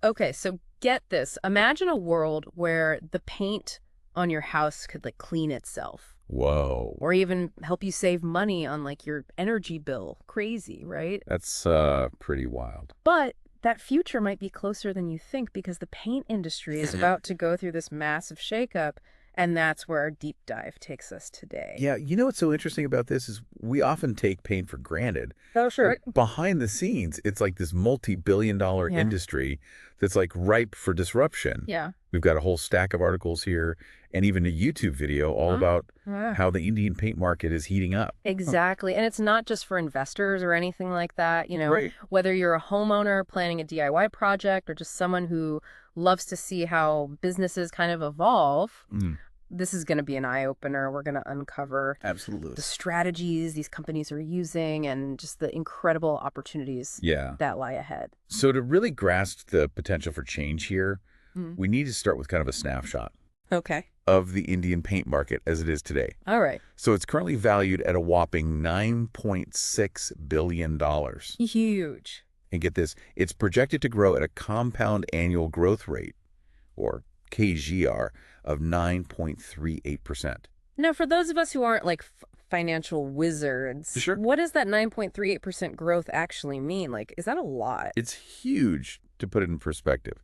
Okay, so get this. Imagine a world where the paint on your house could like clean itself Whoa. or even help you save money on like your energy bill. Crazy, right? That's pretty wild. But that future might be closer than you think because the paint industry is about to go through this massive shakeup, and that's where our deep dive takes us today. Yeah, you know what's so interesting about this is we often take paint for granted. Oh, sure. But behind the scenes, it's like this multi-billion-dollar Yeah. industry that's like ripe for disruption. Yeah. We've got a whole stack of articles here and even a YouTube video all about Yeah. how the Indian paint market is heating up. Exactly. And it's not just for investors or anything like that. Right. Whether you're a homeowner planning a DIY project or just someone who loves to see how businesses kind of evolve, this is going to be an eye-opener. We're going to uncover Absolutely. the strategies these companies are using and just the incredible opportunities that lie ahead. So to really grasp the potential for change here, Mm. we need to start with kind of a snapshot Okay. of the Indian paint market as it is today. All right. So it's currently valued at a whopping $9.6 billion. Huge. And get this, it's projected to grow at a compound annual growth rate, or KGR, of 9.38%. Now, for those of us who aren't like financial wizards, Sure. what does that 9.38% growth actually mean? Like, is that a lot? It's huge, to put it in perspective.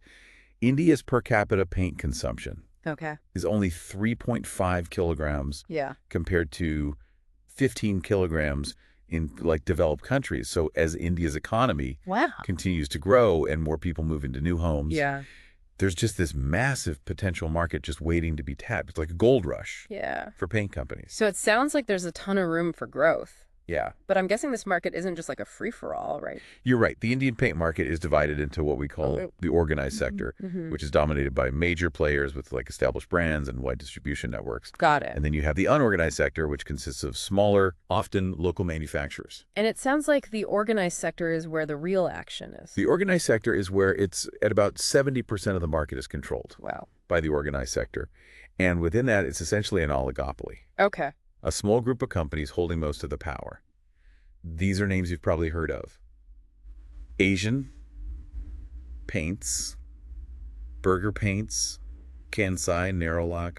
India's per capita paint consumption Okay. is only 3.5 kilograms Yeah. compared to 15 kilograms in like developed countries. So as India's economy Wow. continues to grow and more people move into new homes, Yeah. there's just this massive potential market just waiting to be tapped. It's like a gold rush Yeah. for paint companies. So it sounds like there's a ton of room for growth. Yeah, But I'm guessing this market isn't just like a free-for-all, right? you're right. The Indian paint market is divided into what we call the organized sector, which is dominated by major players with like established brands and wide distribution networks. Got it. And then you have the unorganized sector, which consists of smaller, often local manufacturers. And it sounds like the organized sector is where the real action is. The organized sector is where it's at about 70% of the market is controlled Wow. by the organized sector. And within that, it's essentially an oligopoly, Okay. a small group of companies holding most of the power. These are names you've probably heard of. Asian Paints, Berger Paints, Kansai Nerolac,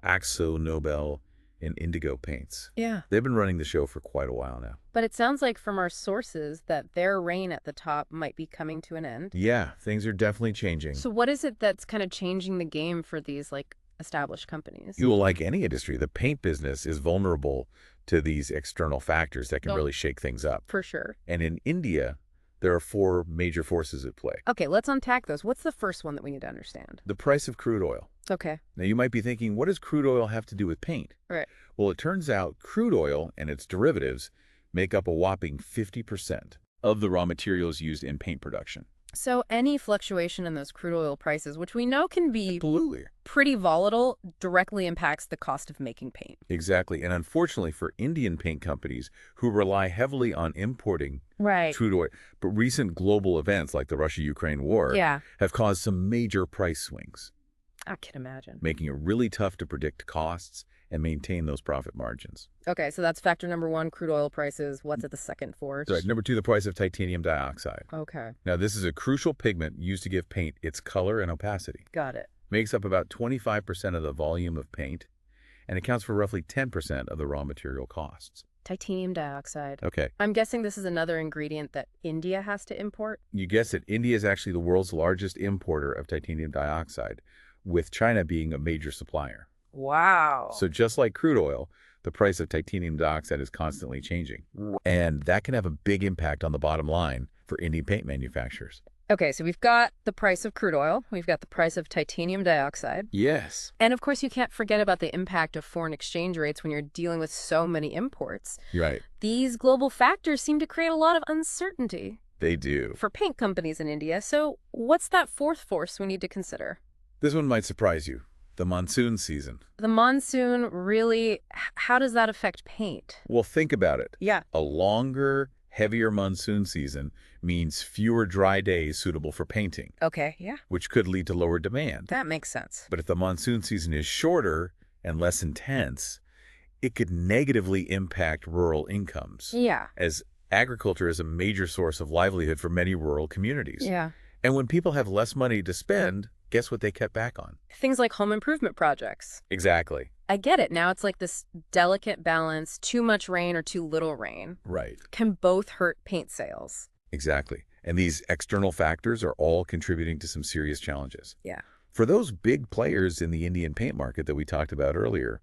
Akzo Nobel, and Indigo Paints. Yeah. They've been running the show for quite a while now. But it sounds like from our sources that their reign at the top might be coming to an end. Yeah, things are definitely changing. So what is it that's kind of changing the game for these like established companies? You will, like any industry, the paint business is vulnerable to these external factors that can really shake things up. For sure. And in India, there are four major forces at play. Okay, let's unpack those. What's the first one that we need to understand? The price of crude oil. Okay. Now, you might be thinking, what does crude oil have to do with paint? Right. Well, it turns out crude oil and its derivatives make up a whopping 50% of the raw materials used in paint production. So any fluctuation in those crude oil prices, which we know can be Absolutely. pretty volatile, directly impacts the cost of making paint. Exactly. And unfortunately for Indian paint companies who rely heavily on importing Right. crude oil, but recent global events like the Russia-Ukraine war Yeah. have caused some major price swings, I can imagine. making it really tough to predict costs and maintain those profit margins. Okay, so that's factor number one, crude oil prices. What's at the second for? Right. Number two, the price of titanium dioxide. Okay, Now, this is a crucial pigment used to give paint its color and opacity. got it. Makes up about 25% of the volume of paint and accounts for roughly 10% of the raw material costs. Titanium dioxide. Okay, I'm guessing this is another ingredient that India has to import? you guessed it. India is actually the world's largest importer of titanium dioxide, with China being a major supplier. Wow. So just like crude oil, the price of titanium dioxide is constantly changing. And that can have a big impact on the bottom line for Indian paint manufacturers. Okay, so we've got the price of crude oil. We've got the price of titanium dioxide. Yes. And of course, you can't forget about the impact of foreign exchange rates when you're dealing with so many imports. You're right. These global factors seem to create a lot of uncertainty They do. for paint companies in India. So what's that fourth force we need to consider? This one might surprise you. The monsoon season. The monsoon, really, how does that affect paint? Well, think about it. Yeah. A longer, heavier monsoon season means fewer dry days suitable for painting, Okay, yeah. which could lead to lower demand. That makes sense. But if the monsoon season is shorter and less intense, it could negatively impact rural incomes, Yeah. as agriculture is a major source of livelihood for many rural communities. Yeah. And when people have less money to spend, guess what they cut back on? Things like home improvement projects. Exactly. I get it. Now it's like this delicate balance, too much rain or too little rain. Right. Can both hurt paint sales. Exactly. And these external factors are all contributing to some serious challenges. Yeah. For those big players in the Indian paint market that we talked about earlier,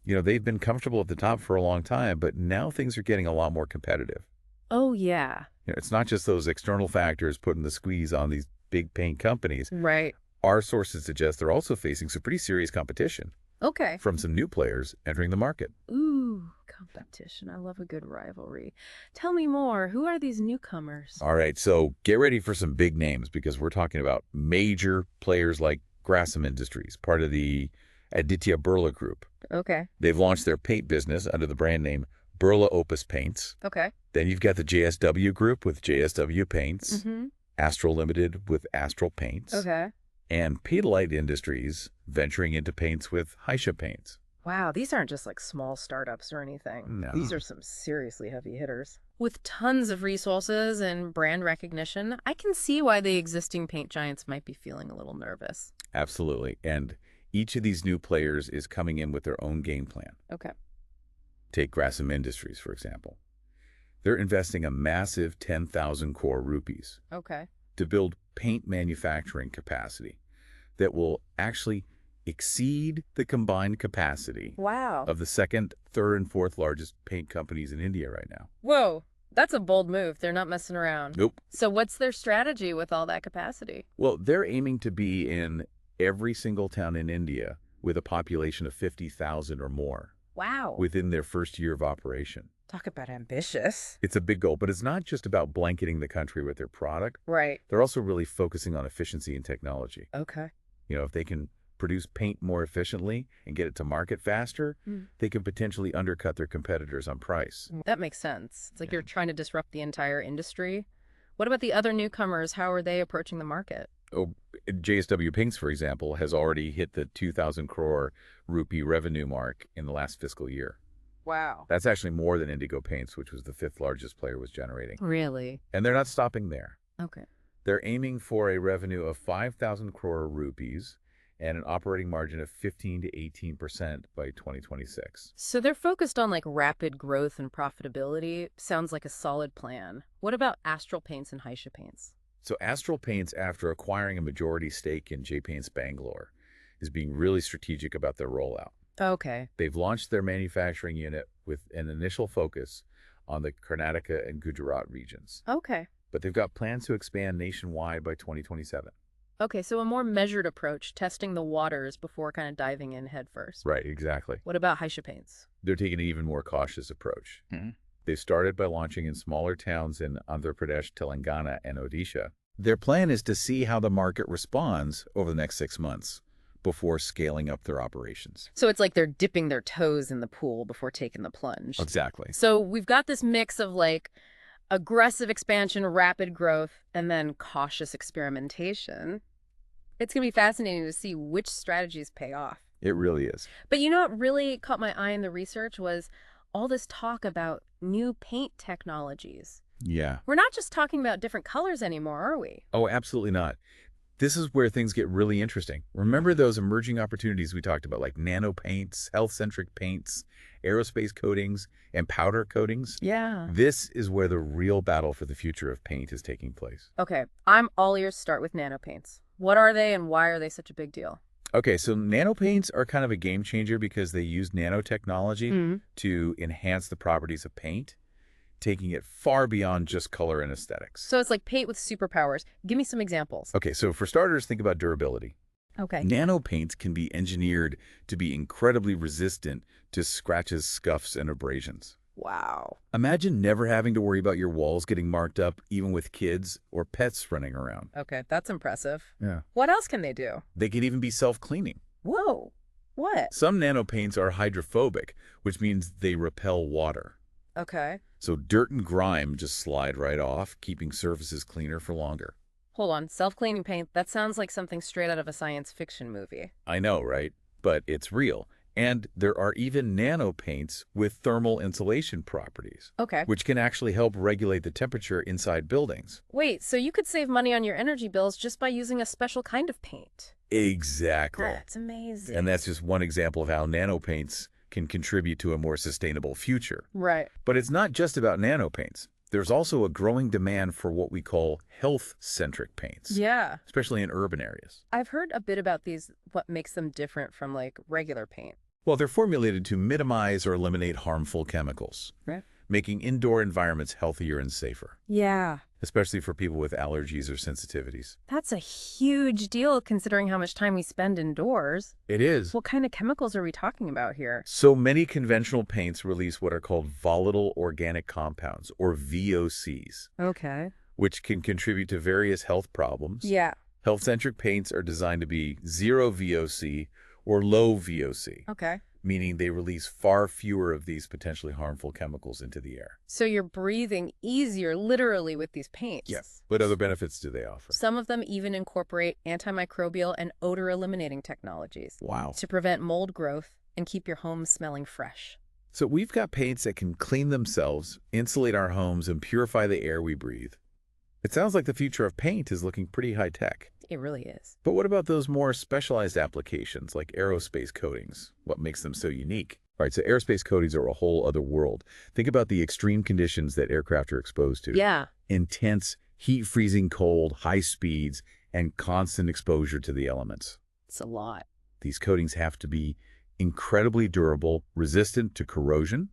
they've been comfortable at the top for a long time, but now things are getting a lot more competitive. Oh, yeah. It's not just those external factors putting the squeeze on these big paint companies. Right. Our sources suggest they're also facing some pretty serious competition. Okay. From some new players entering the market. Ooh, competition. I love a good rivalry. Tell me more. Who are these newcomers? All right, so get ready for some big names because we're talking about major players like Grasim Industries, part of the Aditya Birla Group. Okay. They've launched their paint business under the brand name Birla Opus Paints. Okay. Then you've got the JSW Group with JSW Paints, Astral Limited with Astral Paints, Okay. and Pidilite Industries venturing into paints with Asian Paints. Wow, these aren't just like small startups or anything. No. These are some seriously heavy hitters. With tons of resources and brand recognition, I can see why the existing paint giants might be feeling a little nervous. Absolutely. And each of these new players is coming in with their own game plan. Okay. Take Grasim Industries, for example. They're investing a massive 10,000 crore rupees Okay. to build paint manufacturing capacity that will actually exceed the combined capacity Wow. of the second, third, and fourth largest paint companies in India right now. Whoa, that's a bold move. They're not messing around. Nope. So what's their strategy with all that capacity? Well, they're aiming to be in every single town in India with a population of 50,000 or more Wow. within their first year of operation. Talk about ambitious. It's a big goal, but it's not just about blanketing the country with their product. Right. They're also really focusing on efficiency and technology. Okay. If they can produce paint more efficiently and get it to market faster, they can potentially undercut their competitors on price. That makes sense. It's like you're trying to disrupt the entire industry. What about the other newcomers? How are they approaching the market? Oh, JSW Paints, for example, has already hit the 2,000 crore rupee revenue mark in the last fiscal year. Wow. That's actually more than Indigo Paints, which was the fifth largest player, was generating. Really? And they're not stopping there. Okay. They're aiming for a revenue of 5,000 crore rupees and an operating margin of 15 to 18% by 2026. So they're focused on like rapid growth and profitability. Sounds like a solid plan. What about Astral Paints and Asianpaints? So Astral Paints, after acquiring a majority stake in J Paints Bangalore, is being really strategic about their rollout. Okay. They've launched their manufacturing unit with an initial focus on the Karnataka and Gujarat regions. Okay. But they've got plans to expand nationwide by 2027. Okay, so a more measured approach, testing the waters before kind of diving in head first. Right, exactly. What about Asianpaints? They're taking an even more cautious approach. They started by launching in smaller towns in Andhra Pradesh, Telangana, and Odisha. Their plan is to see how the market responds over the next 6 months before scaling up their operations. So it's like they're dipping their toes in the pool before taking the plunge. Exactly. So we've got this mix of like aggressive expansion, rapid growth, and then cautious experimentation. It's going to be fascinating to see which strategies pay off. It really is. But you know what really caught my eye in the research was all this talk about new paint technologies. Yeah. We're not just talking about different colors anymore, are we? Oh, absolutely not. This is where things get really interesting. Remember those emerging opportunities we talked about, like nano paints, health-centric paints, aerospace coatings, and powder coatings? Yeah. This is where the real battle for the future of paint is taking place. Okay, I'm all ears to start with nano paints. What are they and why are they such a big deal? Okay, so nano paints are kind of a game changer because they use nanotechnology to enhance the properties of paint, taking it far beyond just color and aesthetics. So it's like paint with superpowers. Give me some examples. Okay, so for starters, think about durability. Okay. Nano paints can be engineered to be incredibly resistant to scratches, scuffs, and abrasions. Wow. Imagine never having to worry about your walls getting marked up, even with kids or pets running around. Okay, that's impressive. Yeah. What else can they do? They can even be self-cleaning. Whoa. What? Some nano paints are hydrophobic, which means they repel water. Okay. So dirt and grime just slide right off, keeping surfaces cleaner for longer. Hold on. Self-cleaning paint, that sounds like something straight out of a science fiction movie. I know, right? But it's real. And there are even nano paints with thermal insulation properties, Okay. which can actually help regulate the temperature inside buildings. Wait, so you could save money on your energy bills just by using a special kind of paint? Exactly. That's amazing. And that's just one example of how nano paints can contribute to a more sustainable future. Right. But it's not just about nano paints. There's also a growing demand for what we call health-centric paints, Yeah. especially in urban areas. I've heard a bit about these, what makes them different from like regular paint. Well, they're formulated to minimize or eliminate harmful chemicals, Right. making indoor environments healthier and safer, Yeah. especially for people with allergies or sensitivities. That's a huge deal considering how much time we spend indoors. It is. What kind of chemicals are we talking about here? So many conventional paints release what are called volatile organic compounds, or VOCs, Okay. which can contribute to various health problems. Yeah. Health-centric paints are designed to be zero VOC or low VOC, Okay. meaning they release far fewer of these potentially harmful chemicals into the air. So you're breathing easier literally with these paints. Yes. What other benefits do they offer? Some of them even incorporate antimicrobial and odor eliminating technologies Wow. to prevent mold growth and keep your home smelling fresh. So we've got paints that can clean themselves, insulate our homes, and purify the air we breathe. It sounds like the future of paint is looking pretty high-tech. It really is. But what about those more specialized applications like aerospace coatings? What makes them so unique? All right, so aerospace coatings are a whole other world. Think about the extreme conditions that aircraft are exposed to. Yeah. Intense, heat-freezing cold, high speeds, and constant exposure to the elements. It's a lot. These coatings have to be incredibly durable, resistant to corrosion,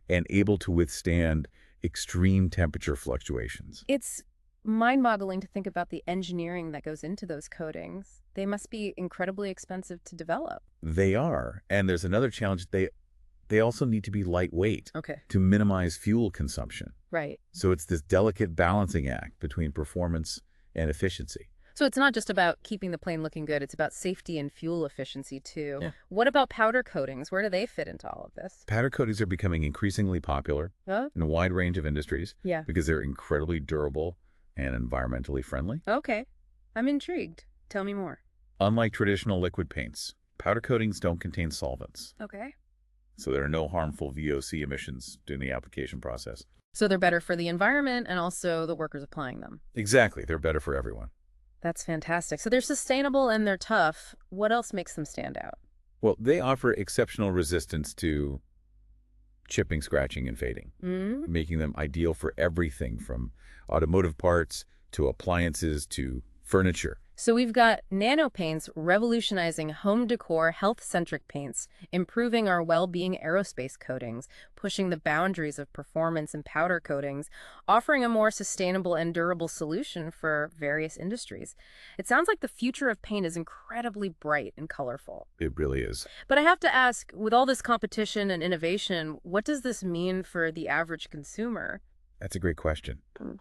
and able to withstand extreme temperature fluctuations. It's mind-boggling to think about the engineering that goes into those coatings. They must be incredibly expensive to develop. They are. And there's another challenge. They also need to be lightweight Okay. to minimize fuel consumption. Right. So it's this delicate balancing act between performance and efficiency. So it's not just about keeping the plane looking good, it's about safety and fuel efficiency too. Yeah. What about powder coatings? Where do they fit into all of this? Powder coatings are becoming increasingly popular in a wide range of industries Yeah. because they're incredibly durable and environmentally friendly. Okay. I'm intrigued. Tell me more. Unlike traditional liquid paints, powder coatings don't contain solvents, Okay. so there are no harmful VOC emissions during the application process. So they're better for the environment and also the workers applying them. Exactly. They're better for everyone. That's fantastic. So they're sustainable and they're tough. What else makes them stand out? Well, they offer exceptional resistance to chipping, scratching, and fading, making them ideal for everything from automotive parts to appliances to furniture. So we've got nano paints revolutionizing home decor, health-centric paints, improving our well-being aerospace coatings, pushing the boundaries of performance and powder coatings, offering a more sustainable and durable solution for various industries. It sounds like the future of paint is incredibly bright and colorful. It really is. But I have to ask, with all this competition and innovation, what does this mean for the average consumer? That's a great question.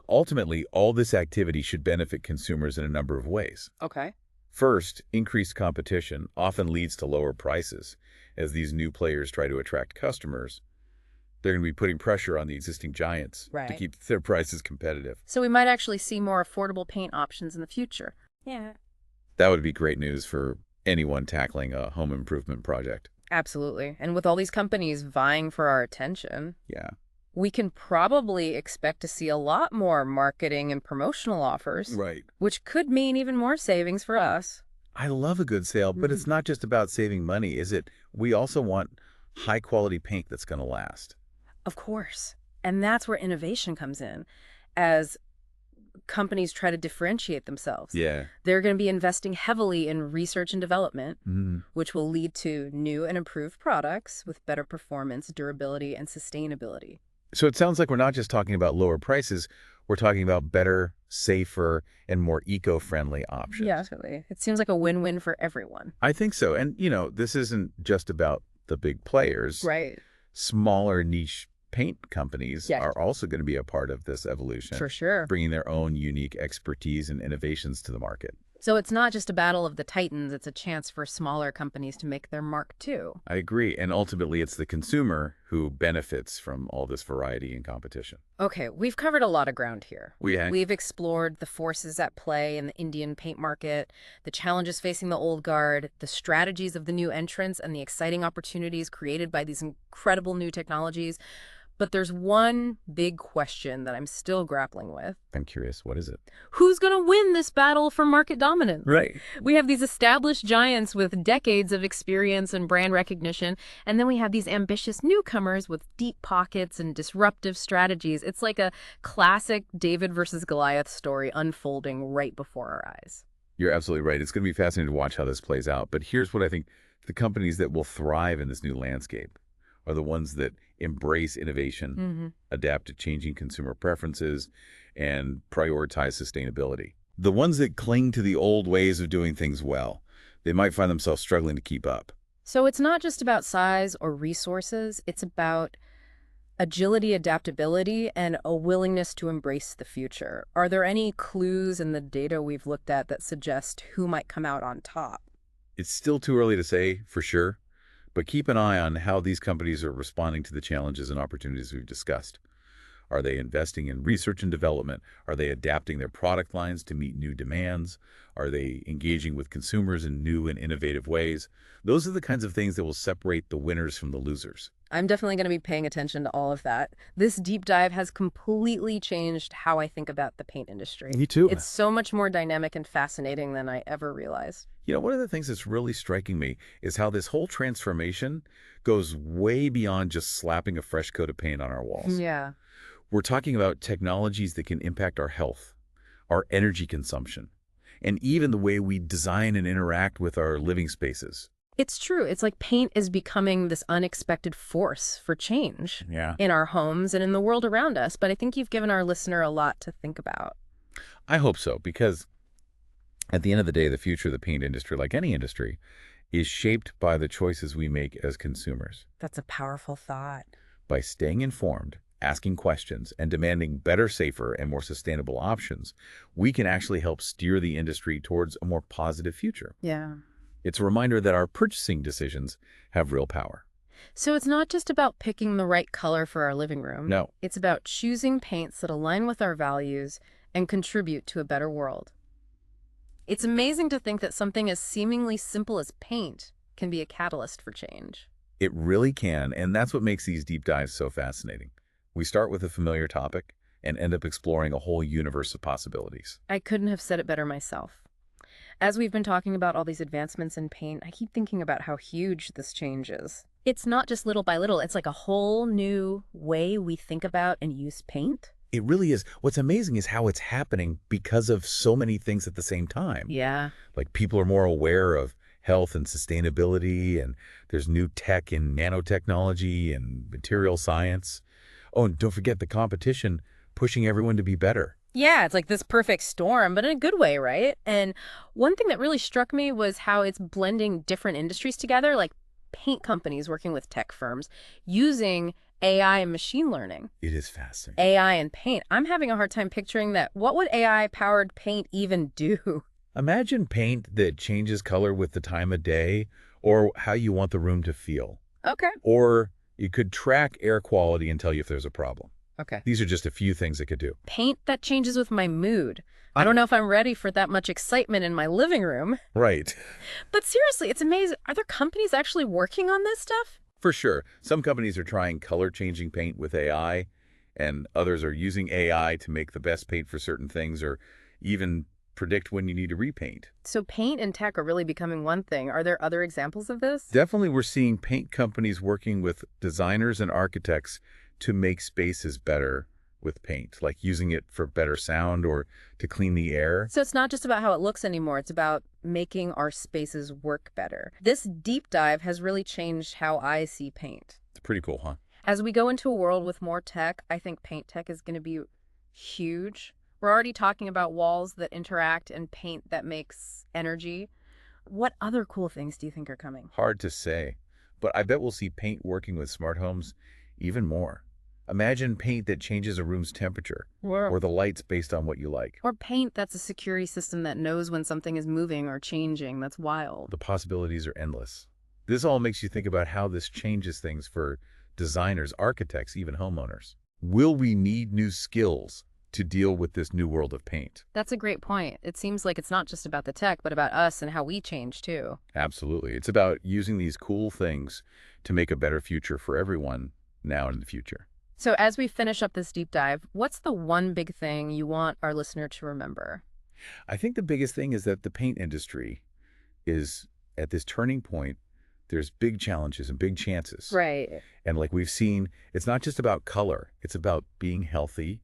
Ultimately, all this activity should benefit consumers in a number of ways. Okay. First, increased competition often leads to lower prices. As these new players try to attract customers, they're going to be putting pressure on the existing giants to keep their prices competitive. So we might actually see more affordable paint options in the future. Yeah. That would be great news for anyone tackling a home improvement project. Absolutely. And with all these companies vying for our attention, Yeah. we can probably expect to see a lot more marketing and promotional offers, Right. which could mean even more savings for us. I love a good sale, but it's not just about saving money, is it? We also want high-quality paint that's going to last. Of course. And that's where innovation comes in. As companies try to differentiate themselves, Yeah. they're going to be investing heavily in research and development, which will lead to new and improved products with better performance, durability, and sustainability. So it sounds like we're not just talking about lower prices, we're talking about better, safer, and more eco-friendly options. Yeah, absolutely. It seems like a win-win for everyone. I think so. And, this isn't just about the big players. Right. Smaller niche paint companies Yes. are also going to be a part of this evolution. For sure. Bringing their own unique expertise and innovations to the market. So it's not just a battle of the titans, it's a chance for smaller companies to make their mark too. I agree. And ultimately, it's the consumer who benefits from all this variety and competition. Okay, we've covered a lot of ground here. We have. We've explored the forces at play in the Indian paint market, the challenges facing the old guard, the strategies of the new entrants, and the exciting opportunities created by these incredible new technologies. But there's one big question that I'm still grappling with. I'm curious, what is it? Who's going to win this battle for market dominance? Right. We have these established giants with decades of experience and brand recognition, and then we have these ambitious newcomers with deep pockets and disruptive strategies. It's like a classic David versus Goliath story unfolding right before our eyes. You're absolutely right. It's going to be fascinating to watch how this plays out. But here's what I think: the companies that will thrive in this new landscape are the ones that embrace innovation, adapt to changing consumer preferences, and prioritize sustainability. The ones that cling to the old ways of doing things well, they might find themselves struggling to keep up. So it's not just about size or resources, it's about agility, adaptability, and a willingness to embrace the future. Are there any clues in the data we've looked at that suggest who might come out on top? It's still too early to say for sure, but keep an eye on how these companies are responding to the challenges and opportunities we've discussed. Are they investing in research and development? Are they adapting their product lines to meet new demands? Are they engaging with consumers in new and innovative ways? Those are the kinds of things that will separate the winners from the losers. I'm definitely going to be paying attention to all of that. This deep dive has completely changed how I think about the paint industry. Me too. It's so much more dynamic and fascinating than I ever realized. You know, one of the things that's really striking me is how this whole transformation goes way beyond just slapping a fresh coat of paint on our walls. Yeah. We're talking about technologies that can impact our health, our energy consumption, and even the way we design and interact with our living spaces. It's true. It's like paint is becoming this unexpected force for change in our homes and in the world around us. But I think you've given our listener a lot to think about. I hope so, because at the end of the day, the future of the paint industry, like any industry, is shaped by the choices we make as consumers. That's a powerful thought. By staying informed, asking questions, and demanding better, safer, and more sustainable options, we can actually help steer the industry towards a more positive future. Yeah. It's a reminder that our purchasing decisions have real power. So it's not just about picking the right color for our living room. No. It's about choosing paints that align with our values and contribute to a better world. It's amazing to think that something as seemingly simple as paint can be a catalyst for change. It really can, and that's what makes these deep dives so fascinating. We start with a familiar topic and end up exploring a whole universe of possibilities. I couldn't have said it better myself. As we've been talking about all these advancements in paint, I keep thinking about how huge this change is. It's not just little by little, it's like a whole new way we think about and use paint. It really is. What's amazing is how it's happening because of so many things at the same time. Yeah. Like people are more aware of health and sustainability, and there's new tech in nanotechnology and material science. Oh, and don't forget the competition pushing everyone to be better. Yeah, it's like this perfect storm, but in a good way, right? And one thing that really struck me was how it's blending different industries together, like paint companies working with tech firms, using AI and machine learning. It is fascinating. AI and paint. I'm having a hard time picturing that. What would AI-powered paint even do? Imagine paint that changes color with the time of day or how you want the room to feel. Okay. Or you could track air quality and tell you if there's a problem. Okay. These are just a few things it could do. Paint that changes with my mood. I don't know if I'm ready for that much excitement in my living room. Right. But seriously, it's amazing. Are there companies actually working on this stuff? For sure. Some companies are trying color-changing paint with AI, and others are using AI to make the best paint for certain things or even predict when you need to repaint. So paint and tech are really becoming one thing. Are there other examples of this? Definitely, we're seeing paint companies working with designers and architects to make spaces better with paint, like using it for better sound or to clean the air. So it's not just about how it looks anymore. It's about making our spaces work better. This deep dive has really changed how I see paint. It's pretty cool, huh? As we go into a world with more tech, I think paint tech is going to be huge. We're already talking about walls that interact and paint that makes energy. What other cool things do you think are coming? Hard to say, but I bet we'll see paint working with smart homes even more. Imagine paint that changes a room's temperature Or, or the lights based on what you like. or paint that's a security system that knows when something is moving or changing. That's wild. The possibilities are endless. This all makes you think about how this changes things for designers, architects, even homeowners. Will we need new skills to deal with this new world of paint? That's a great point. It seems like it's not just about the tech, but about us and how we change too. Absolutely. It's about using these cool things to make a better future for everyone now and in the future. So as we finish up this deep dive, what's the one big thing you want our listener to remember? I think the biggest thing is that the paint industry is at this turning point. There's big challenges and big chances. Right. And like we've seen, it's not just about color. It's about being healthy,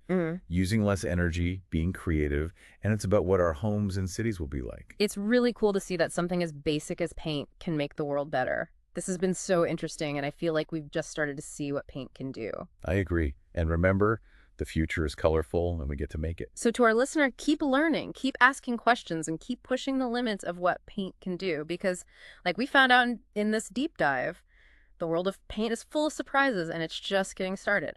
using less energy, being creative, and it's about what our homes and cities will be like. It's really cool to see that something as basic as paint can make the world better. This has been so interesting, and I feel like we've just started to see what paint can do. I agree. And remember, the future is colorful and we get to make it. So to our listener, keep learning, keep asking questions, and keep pushing the limits of what paint can do. Because like we found out in this deep dive, the world of paint is full of surprises, and it's just getting started.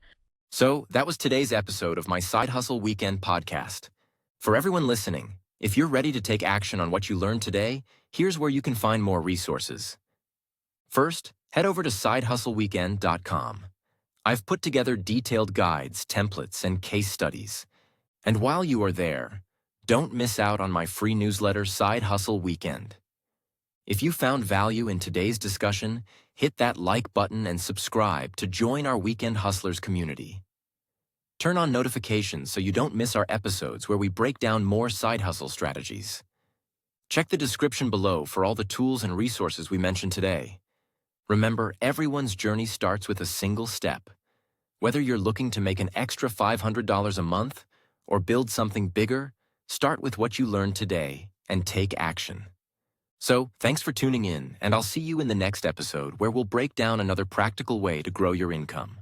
So that was today's episode of my Side Hustle Weekend podcast. For everyone listening, if you're ready to take action on what you learned today, here's where you can find more resources. First, head over to sidehustleweekend.com. I've put together detailed guides, templates, and case studies. And while you are there, don't miss out on my free newsletter, Side Hustle Weekend. If you found value in today's discussion, hit that like button and subscribe to join our Weekend Hustlers community. Turn on notifications so you don't miss our episodes where we break down more side hustle strategies. Check the description below for all the tools and resources we mentioned today. Remember, everyone's journey starts with a single step. Whether you're looking to make an extra $500 a month or build something bigger, start with what you learned today and take action. So, thanks for tuning in, and I'll see you in the next episode where we'll break down another practical way to grow your income.